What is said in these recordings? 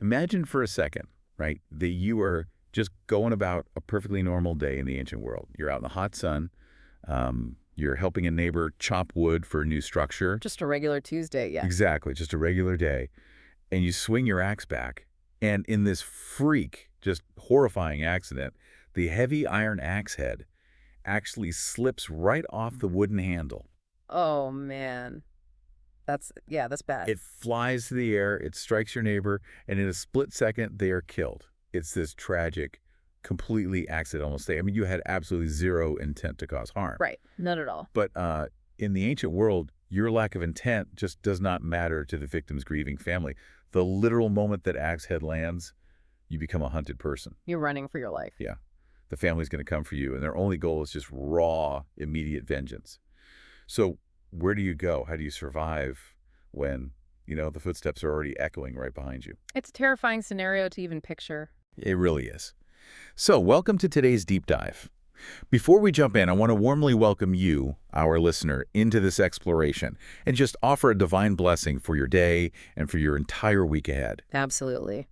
Imagine for a second, right, that you are just going about a perfectly normal day in the ancient world. You're out in the hot sun. You're helping a neighbor chop wood for a new structure. Just a regular Tuesday, yeah. Exactly, just a regular day. And you swing your axe back, and in this freak, just horrifying accident, the heavy iron axe head actually slips right off the wooden handle. Oh, man. That's bad. It flies through the air, it strikes your neighbor, and in a split second, they are killed. It's this tragic, completely accidental mistake. I mean, you had absolutely zero intent to cause harm. Right. Not at all. But in the ancient world, your lack of intent just does not matter to the victim's grieving family. The literal moment that axe head lands, you become a hunted person. You're running for your life. Yeah. The family's going to come for you, and their only goal is just raw, immediate vengeance. So where do you go? How do you survive when, the footsteps are already echoing right behind you? It's a terrifying scenario to even picture. It really is. So welcome to today's deep dive. Before we jump in, I want to warmly welcome you, our listener, into this exploration and just offer a divine blessing for your day and for your entire week ahead. Absolutely.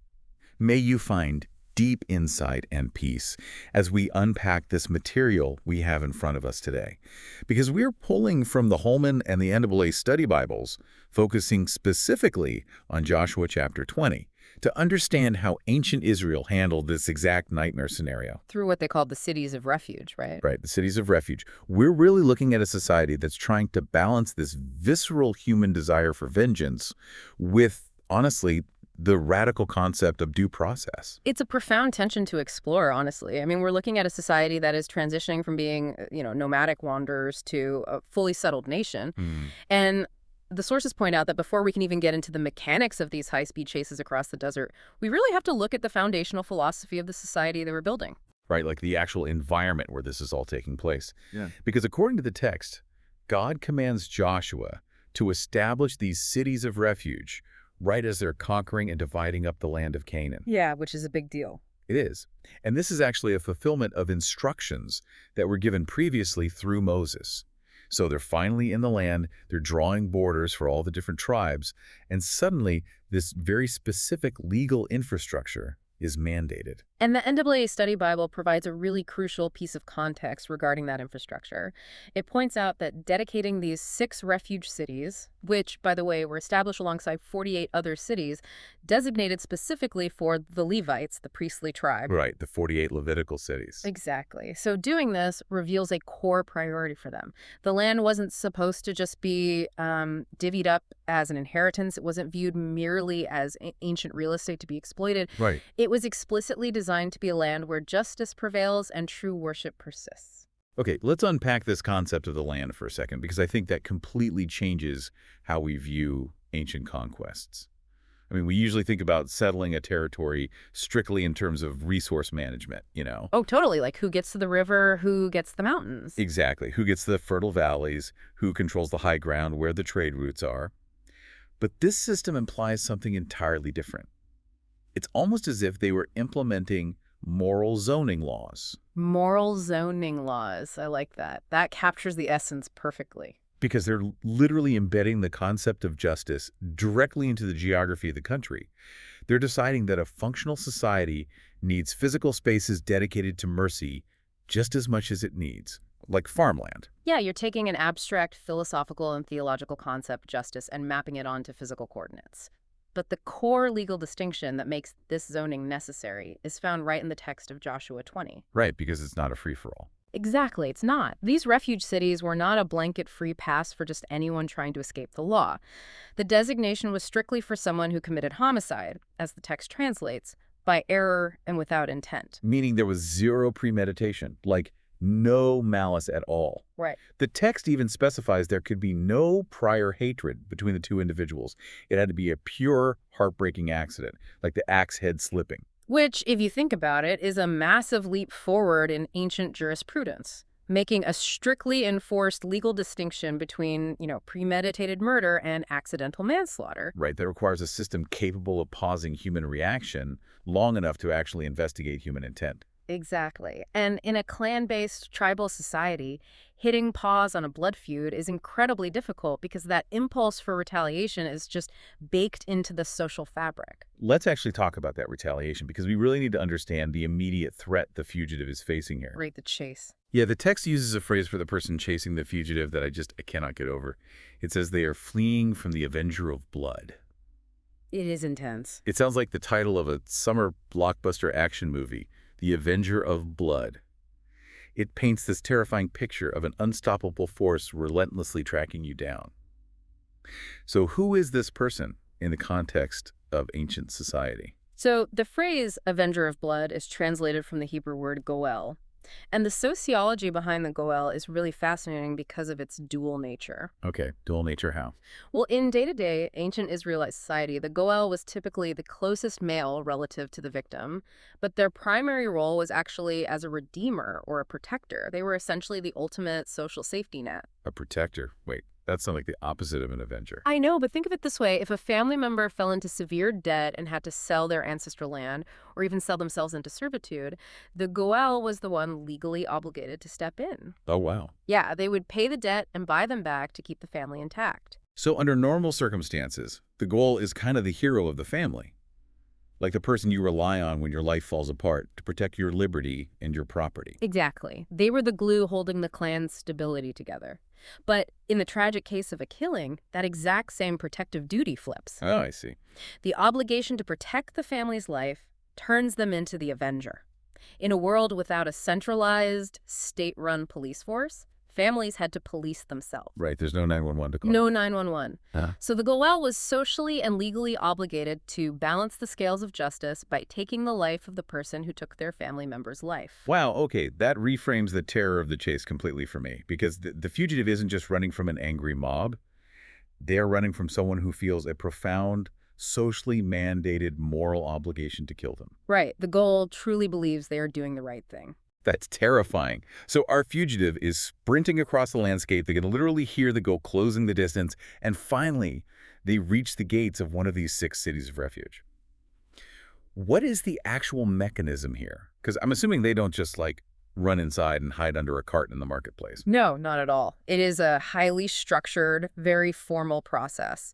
May you find deep insight and peace as we unpack this material we have in front of us today. Because we're pulling from the Holman and the NAA study Bibles, focusing specifically on Joshua chapter 20, to understand how ancient Israel handled this exact nightmare scenario. Through what they called the cities of refuge, right? Right, the cities of refuge. We're really looking at a society that's trying to balance this visceral human desire for vengeance with, honestly, the radical concept of due process. It's a profound tension to explore, honestly. I mean, we're looking at a society that is transitioning from being, nomadic wanderers to a fully settled nation. And the sources point out that before we can even get into the mechanics of these high-speed chases across the desert, we really have to look at the foundational philosophy of the society they were building. Right, like the actual environment where this is all taking place. Yeah. Because according to the text, God commands Joshua to establish these cities of refuge right as they're conquering and dividing up the land of Canaan. Yeah, which is a big deal. It is. And this is actually a fulfillment of instructions that were given previously through Moses. So they're finally in the land, they're drawing borders for all the different tribes, and suddenly this very specific legal infrastructure is mandated. And the NAA Study Bible provides a really crucial piece of context regarding that infrastructure. It points out that dedicating these 6 refuge cities, which, by the way, were established alongside 48 other cities, designated specifically for the Levites, the priestly tribe. Right, the 48 Levitical cities. Exactly. So doing this reveals a core priority for them. The land wasn't supposed to just be divvied up as an inheritance. It wasn't viewed merely as ancient real estate to be exploited. Right. It was explicitly designed to be a land where justice prevails and true worship persists. Okay, let's unpack this concept of the land for a second, because I think that completely changes how we view ancient conquests. I mean, we usually think about settling a territory strictly in terms of resource management, Oh, totally. Like who gets to the river, who gets the mountains. Exactly. Who gets the fertile valleys, who controls the high ground, where the trade routes are. But this system implies something entirely different. It's almost as if they were implementing moral zoning laws. Moral zoning laws. I like that. That captures the essence perfectly. Because they're literally embedding the concept of justice directly into the geography of the country. They're deciding that a functional society needs physical spaces dedicated to mercy just as much as it needs, like farmland. Yeah, you're taking an abstract philosophical and theological concept, justice, and mapping it onto physical coordinates. But the core legal distinction that makes this zoning necessary is found right in the text of Joshua 20. Right, because it's not a free-for-all. Exactly, it's not. These refuge cities were not a blanket free pass for just anyone trying to escape the law. The designation was strictly for someone who committed homicide, as the text translates, by error and without intent. Meaning there was zero premeditation, like no malice at all. Right. The text even specifies there could be no prior hatred between the two individuals. It had to be a pure, heartbreaking accident, like the axe head slipping. Which, if you think about it, is a massive leap forward in ancient jurisprudence, making a strictly enforced legal distinction between, premeditated murder and accidental manslaughter. Right, that requires a system capable of pausing human reaction long enough to actually investigate human intent. Exactly. And in a clan-based tribal society, hitting pause on a blood feud is incredibly difficult because that impulse for retaliation is just baked into the social fabric. Let's actually talk about that retaliation because we really need to understand the immediate threat the fugitive is facing here. Right, the chase. Yeah, the text uses a phrase for the person chasing the fugitive that I cannot get over. It says they are fleeing from the avenger of blood. It is intense. It sounds like the title of a summer blockbuster action movie, The Avenger of Blood. It paints this terrifying picture of an unstoppable force relentlessly tracking you down. So who is this person in the context of ancient society? So the phrase Avenger of Blood is translated from the Hebrew word goel. And the sociology behind the goel is really fascinating because of its dual nature. Okay, dual nature how? Well, in day-to-day ancient Israelite society, the goel was typically the closest male relative to the victim, but their primary role was actually as a redeemer or a protector. They were essentially the ultimate social safety net. A protector. Wait, that sounds like the opposite of an avenger. I know, but think of it this way. If a family member fell into severe debt and had to sell their ancestral land or even sell themselves into servitude, the goel was the one legally obligated to step in. Oh, wow. Yeah, they would pay the debt and buy them back to keep the family intact. So under normal circumstances, the goal is kind of the hero of the family, like the person you rely on when your life falls apart to protect your liberty and your property. Exactly. They were the glue holding the clan's stability together. But in the tragic case of a killing, that exact same protective duty flips. Oh, I see. The obligation to protect the family's life turns them into the avenger. In a world without a centralized, state-run police force, families had to police themselves. Right, there's no 911 to call. No 911. Huh? So the goel was socially and legally obligated to balance the scales of justice by taking the life of the person who took their family member's life. Wow, okay, that reframes the terror of the chase completely for me, because the fugitive isn't just running from an angry mob. They're running from someone who feels a profound, socially mandated moral obligation to kill them. Right. The goal truly believes they are doing the right thing. That's terrifying. So our fugitive is sprinting across the landscape. They can literally hear the goal closing the distance, and finally, they reach the gates of one of these 6 cities of refuge. What is the actual mechanism here? Because I'm assuming they don't just, like, run inside and hide under a cart in the marketplace. No, not at all. It is a highly structured, very formal process.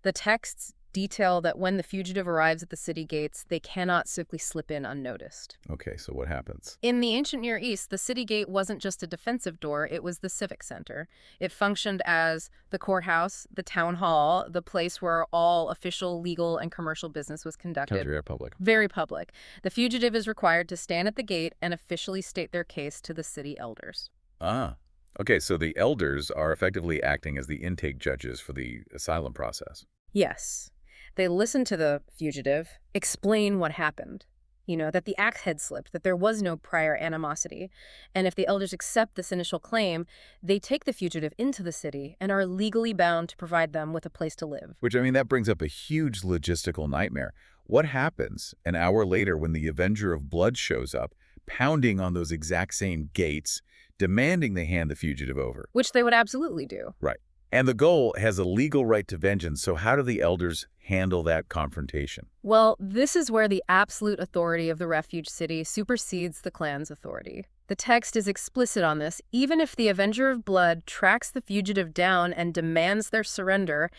The texts detail that when the fugitive arrives at the city gates, they cannot simply slip in unnoticed. Okay, so what happens? In the ancient Near East, the city gate wasn't just a defensive door, it was the civic center. It functioned as the courthouse, the town hall, the place where all official, legal, and commercial business was conducted. Very public. Very public. The fugitive is required to stand at the gate and officially state their case to the city elders. Ah. Okay, so the elders are effectively acting as the intake judges for the asylum process. Yes. They listen to the fugitive, explain what happened. You know, that the axe had slipped, that there was no prior animosity. And if the elders accept this initial claim, they take the fugitive into the city and are legally bound to provide them with a place to live. Which, I mean, that brings up a huge logistical nightmare. What happens an hour later when the Avenger of Blood shows up, pounding on those exact same gates, demanding they hand the fugitive over? Which they would absolutely do. Right. And the goal has a legal right to vengeance, so how do the elders handle that confrontation? Well, this is where the absolute authority of the refuge city supersedes the clan's authority. The text is explicit on this. Even if the Avenger of Blood tracks the fugitive down and demands their surrender,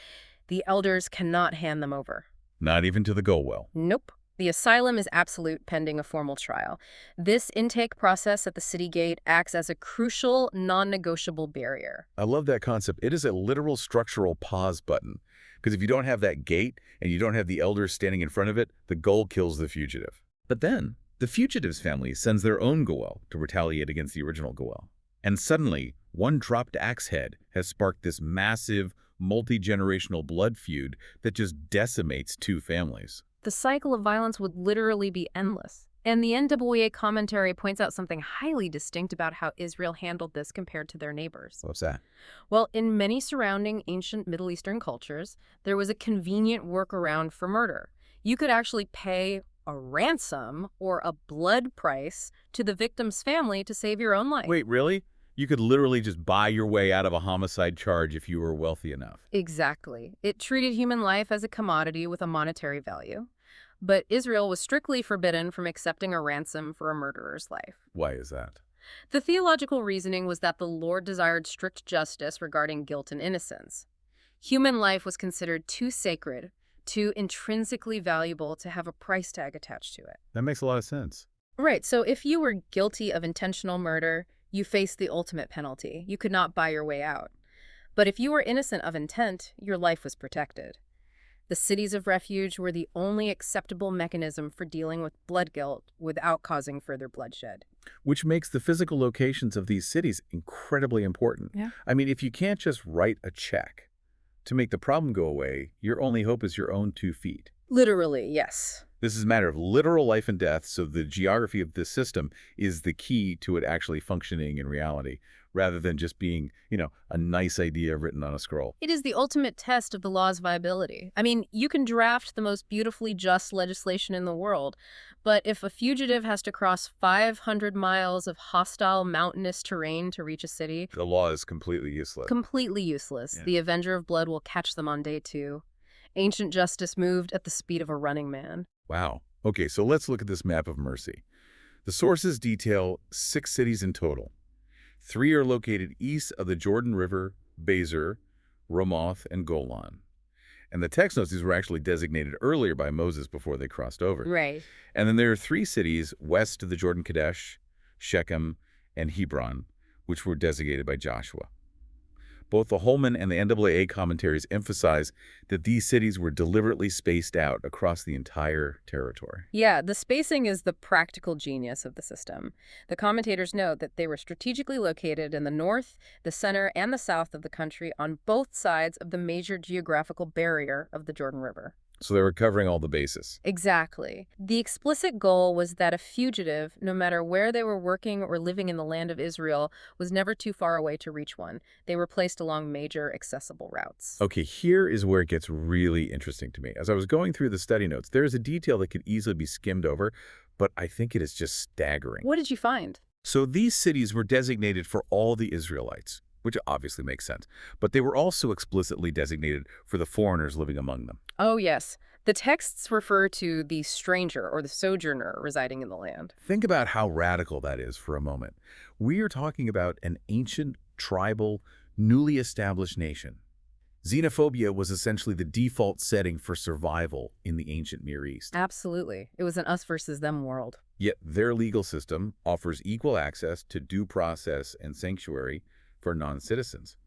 the elders cannot hand them over. Not even to the Goldwell. Nope. The asylum is absolute pending a formal trial. This intake process at the city gate acts as a crucial, non-negotiable barrier. I love that concept. It is a literal structural pause button. Because if you don't have that gate and you don't have the elders standing in front of it, the goal kills the fugitive. But then, the fugitive's family sends their own Goel to retaliate against the original Goel. And suddenly, one dropped axe head has sparked this massive, multi-generational blood feud that just decimates 2 families. The cycle of violence would literally be endless. And the NWA commentary points out something highly distinct about how Israel handled this compared to their neighbors. What's that? Well, in many surrounding ancient Middle Eastern cultures, there was a convenient workaround for murder. You could actually pay a ransom or a blood price to the victim's family to save your own life. Wait, really? You could literally just buy your way out of a homicide charge if you were wealthy enough. Exactly. It treated human life as a commodity with a monetary value. But Israel was strictly forbidden from accepting a ransom for a murderer's life. Why is that? The theological reasoning was that the Lord desired strict justice regarding guilt and innocence. Human life was considered too sacred, too intrinsically valuable to have a price tag attached to it. That makes a lot of sense. Right, so if you were guilty of intentional murder, you faced the ultimate penalty. You could not buy your way out. But if you were innocent of intent, your life was protected. The cities of refuge were the only acceptable mechanism for dealing with blood guilt without causing further bloodshed. Which makes the physical locations of these cities incredibly important. Yeah. I mean, if you can't just write a check to make the problem go away, your only hope is your own 2 feet. Literally, yes. This is a matter of literal life and death, so the geography of this system is the key to it actually functioning in reality, rather than just being, a nice idea written on a scroll. It is the ultimate test of the law's viability. I mean, you can draft the most beautifully just legislation in the world, but if a fugitive has to cross 500 miles of hostile mountainous terrain to reach a city, The law is completely useless. completely useless. Yeah. The Avenger of Blood will catch them on day 2. Ancient justice moved at the speed of a running man. Wow. Okay, so let's look at this map of mercy. The sources detail 6 cities in total. 3 are located east of the Jordan River, Bezer, Ramoth, and Golan. And the text notes these were actually designated earlier by Moses before they crossed over. Right. And then there are 3 cities west of the Jordan Kadesh, Shechem, and Hebron, which were designated by Joshua. Both the Holman and the NAA commentaries emphasize that these cities were deliberately spaced out across the entire territory. Yeah, the spacing is the practical genius of the system. The commentators note that they were strategically located in the north, the center, and the south of the country on both sides of the major geographical barrier of the Jordan River. So they were covering all the bases. Exactly. The explicit goal was that a fugitive, no matter where they were working or living in the land of Israel, was never too far away to reach one. They were placed along major accessible routes. Okay, here is where it gets really interesting to me. As I was going through the study notes, there is a detail that could easily be skimmed over, but I think it is just staggering. What did you find? So these cities were designated for all the Israelites, which obviously makes sense, but they were also explicitly designated for the foreigners living among them. Oh, yes. The texts refer to the stranger or the sojourner residing in the land. Think about how radical that is for a moment. We are talking about an ancient, tribal, newly established nation. Xenophobia was essentially the default setting for survival in the ancient Near East. Absolutely. It was an us versus them world. Yet their legal system offers equal access to due process and sanctuary for non-citizens.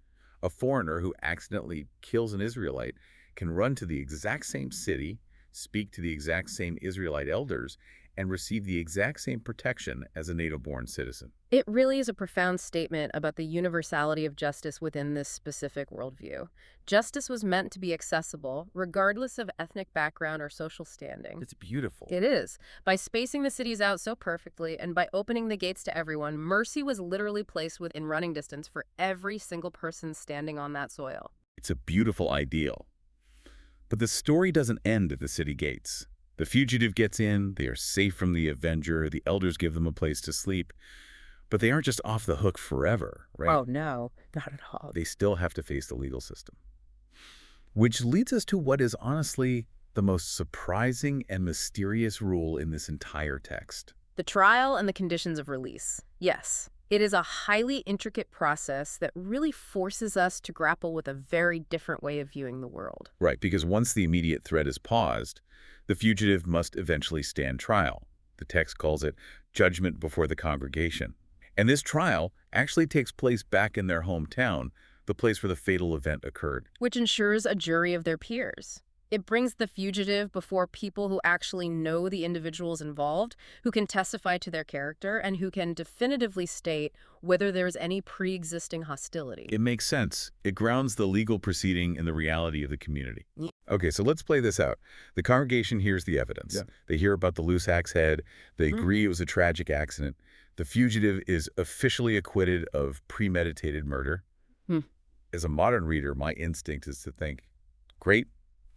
A foreigner who accidentally kills an Israelite can run to the exact same city, speak to the exact same Israelite elders, and receive the exact same protection as a native-born citizen. It really is a profound statement about the universality of justice within this specific worldview. Justice was meant to be accessible, regardless of ethnic background or social standing. It's beautiful. It is. By spacing the cities out so perfectly and by opening the gates to everyone, mercy was literally placed within running distance for every single person standing on that soil. It's a beautiful ideal. But the story doesn't end at the city gates. The fugitive gets in, they are safe from the Avenger, the elders give them a place to sleep, but they aren't just off the hook forever, right? Oh, no, not at all. They still have to face the legal system. Which leads us to what is honestly the most surprising and mysterious rule in this entire text. The trial and the conditions of release. Yes, it is a highly intricate process that really forces us to grapple with a very different way of viewing the world. Right, because once the immediate threat is paused, the fugitive must eventually stand trial. The text calls it judgment before the congregation. And this trial actually takes place back in their hometown, the place where the fatal event occurred. Which ensures a jury of their peers. It brings the fugitive before people who actually know the individuals involved, who can testify to their character, and who can definitively state whether there is any pre-existing hostility. It makes sense. It grounds the legal proceeding in the reality of the community. Yeah. Okay, so let's play this out. The congregation hears the evidence. Yeah. They hear about the loose axe head. They agree it was a tragic accident. The fugitive is officially acquitted of premeditated murder. As a modern reader, my instinct is to think, great,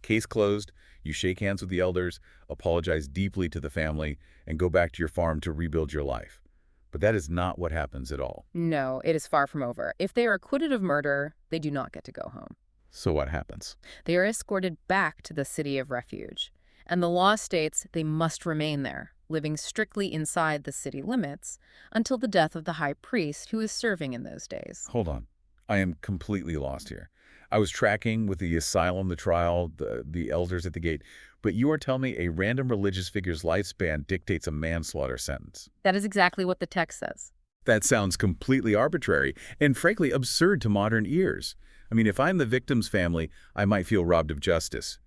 case closed. You shake hands with the elders, apologize deeply to the family, and go back to your farm to rebuild your life. But that is not what happens at all. No, it is far from over. If they are acquitted of murder, they do not get to go home. So what happens? They are escorted back to the city of refuge. And the law states they must remain there, living strictly inside the city limits, until the death of the high priest who is serving in those days. Hold on. I am completely lost here. I was tracking with the asylum, the trial, the elders at the gate, but you are telling me a random religious figure's lifespan dictates a manslaughter sentence. That is exactly what the text says. That sounds completely arbitrary and frankly absurd to modern ears. I mean, if I'm the victim's family, I might feel robbed of justice.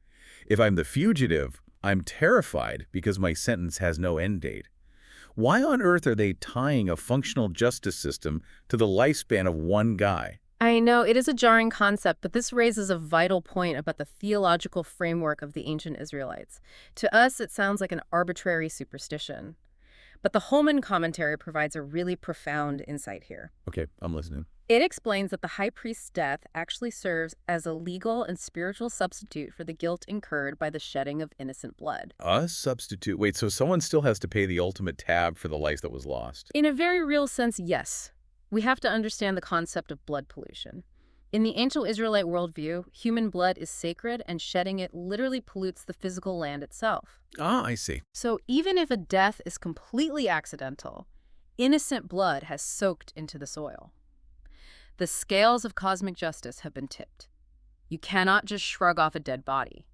If I'm the fugitive, I'm terrified because my sentence has no end date. Why on earth are they tying a functional justice system to the lifespan of one guy? I know it is a jarring concept, but this raises a vital point about the theological framework of the ancient Israelites. To us, it sounds like an arbitrary superstition. But the Holman commentary provides a really profound insight here. Okay, I'm listening. It explains that the high priest's death actually serves as a legal and spiritual substitute for the guilt incurred by the shedding of innocent blood. A substitute? Wait, so someone still has to pay the ultimate tab for the life that was lost? In a very real sense, yes. We have to understand the concept of blood pollution. In the ancient Israelite worldview, human blood is sacred and shedding it literally pollutes the physical land itself. Ah, I see. So even if a death is completely accidental, innocent blood has soaked into the soil. The scales of cosmic justice have been tipped. You cannot just shrug off a dead body.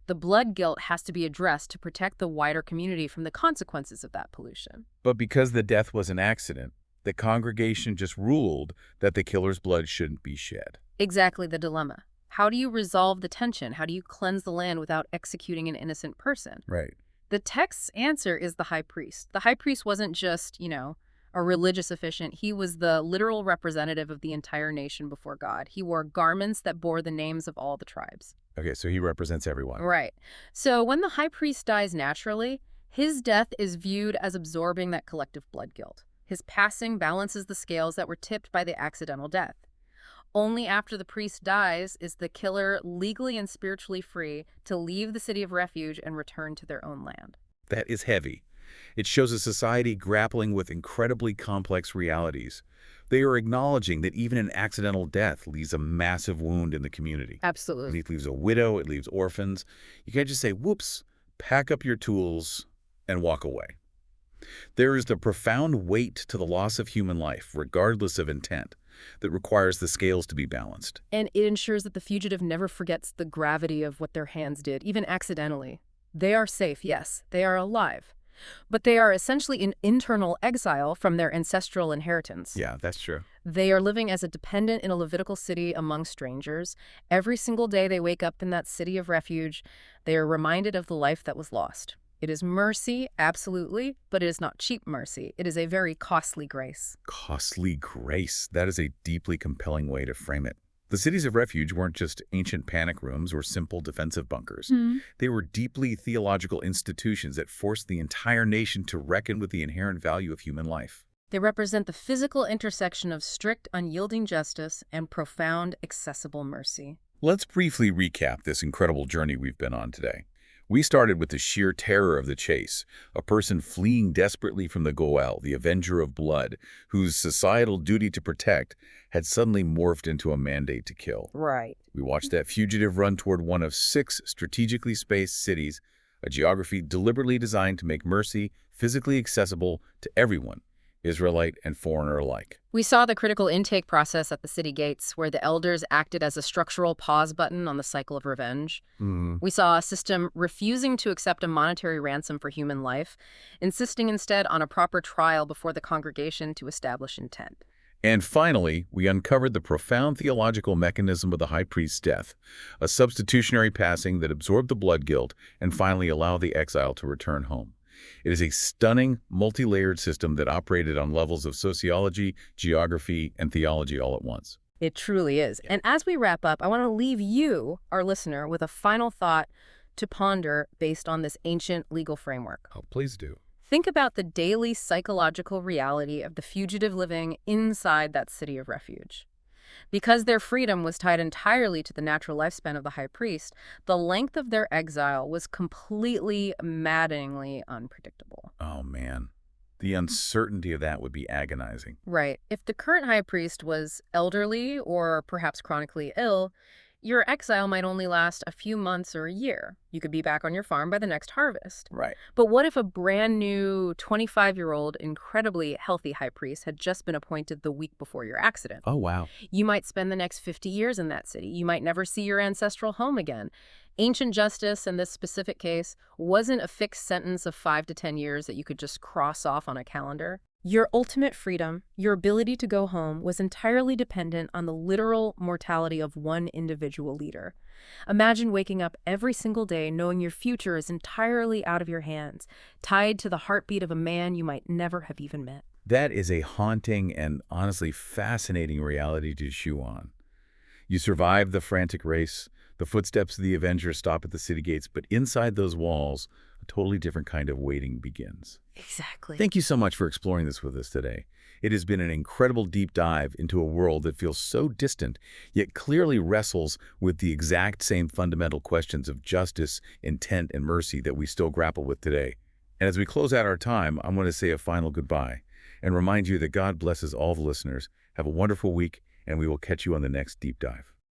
The blood guilt has to be addressed to protect the wider community from the consequences of that pollution. But because the death was an accident, the congregation just ruled that the killer's blood shouldn't be shed. Exactly the dilemma. How do you resolve the tension? How do you cleanse the land without executing an innocent person? Right. The text's answer is the high priest. The high priest wasn't just, a religious official. He was the literal representative of the entire nation before God. He wore garments that bore the names of all the tribes. Okay, so he represents everyone. Right. So when the high priest dies naturally, his death is viewed as absorbing that collective blood guilt. His passing balances the scales that were tipped by the accidental death. Only after the priest dies is the killer legally and spiritually free to leave the city of refuge and return to their own land. That is heavy. It shows a society grappling with incredibly complex realities. They are acknowledging that even an accidental death leaves a massive wound in the community. Absolutely. It leaves a widow, it leaves orphans. You can't just say, whoops, pack up your tools and walk away. There is the profound weight to the loss of human life, regardless of intent, that requires the scales to be balanced. And it ensures that the fugitive never forgets the gravity of what their hands did, even accidentally. They are safe, yes, they are alive. But they are essentially in internal exile from their ancestral inheritance. Yeah, that's true. They are living as a dependent in a Levitical city among strangers. Every single day they wake up in that city of refuge, they are reminded of the life that was lost. It is mercy, absolutely, but it is not cheap mercy. It is a very costly grace. Costly grace. That is a deeply compelling way to frame it. The cities of refuge weren't just ancient panic rooms or simple defensive bunkers. They were deeply theological institutions that forced the entire nation to reckon with the inherent value of human life. They represent the physical intersection of strict, unyielding justice and profound, accessible mercy. Let's briefly recap this incredible journey we've been on today. We started with the sheer terror of the chase, a person fleeing desperately from the Goel, the avenger of blood, whose societal duty to protect had suddenly morphed into a mandate to kill. Right. We watched that fugitive run toward one of 6 strategically spaced cities, a geography deliberately designed to make mercy physically accessible to everyone, Israelite and foreigner alike. We saw the critical intake process at the city gates, where the elders acted as a structural pause button on the cycle of revenge. We saw a system refusing to accept a monetary ransom for human life, insisting instead on a proper trial before the congregation to establish intent. And finally, we uncovered the profound theological mechanism of the high priest's death, a substitutionary passing that absorbed the blood guilt and finally allowed the exile to return home. It is a stunning, multi-layered system that operated on levels of sociology, geography, and theology all at once. It truly is. And as we wrap up, I want to leave you, our listener, with a final thought to ponder based on this ancient legal framework. Oh, please do. Think about the daily psychological reality of the fugitive living inside that city of refuge. Because their freedom was tied entirely to the natural lifespan of the high priest, the length of their exile was completely, maddeningly unpredictable. Oh, man. The uncertainty of that would be agonizing. Right. If the current high priest was elderly or perhaps chronically ill, Your exile might only last a few months or a year. You could be back on your farm by the next harvest. Right. But what if a brand new 25-year-old, incredibly healthy high priest had just been appointed the week before your accident? Oh, wow. You might spend the next 50 years in that city. You might never see your ancestral home again. Ancient justice, in this specific case, wasn't a fixed sentence of 5 to 10 years that you could just cross off on a calendar. Your ultimate freedom, your ability to go home, was entirely dependent on the literal mortality of one individual leader. Imagine waking up every single day knowing your future is entirely out of your hands, tied to the heartbeat of a man you might never have even met. That is a haunting and honestly fascinating reality to chew on. You survive the frantic race, the footsteps of the Avengers stop at the city gates, but inside those walls, a totally different kind of waiting begins. Exactly. Thank you so much for exploring this with us today. It has been an incredible deep dive into a world that feels so distant, yet clearly wrestles with the exact same fundamental questions of justice, intent, and mercy that we still grapple with today. And as we close out our time, I want to say a final goodbye and remind you that God blesses all the listeners. Have a wonderful week, and we will catch you on the next deep dive.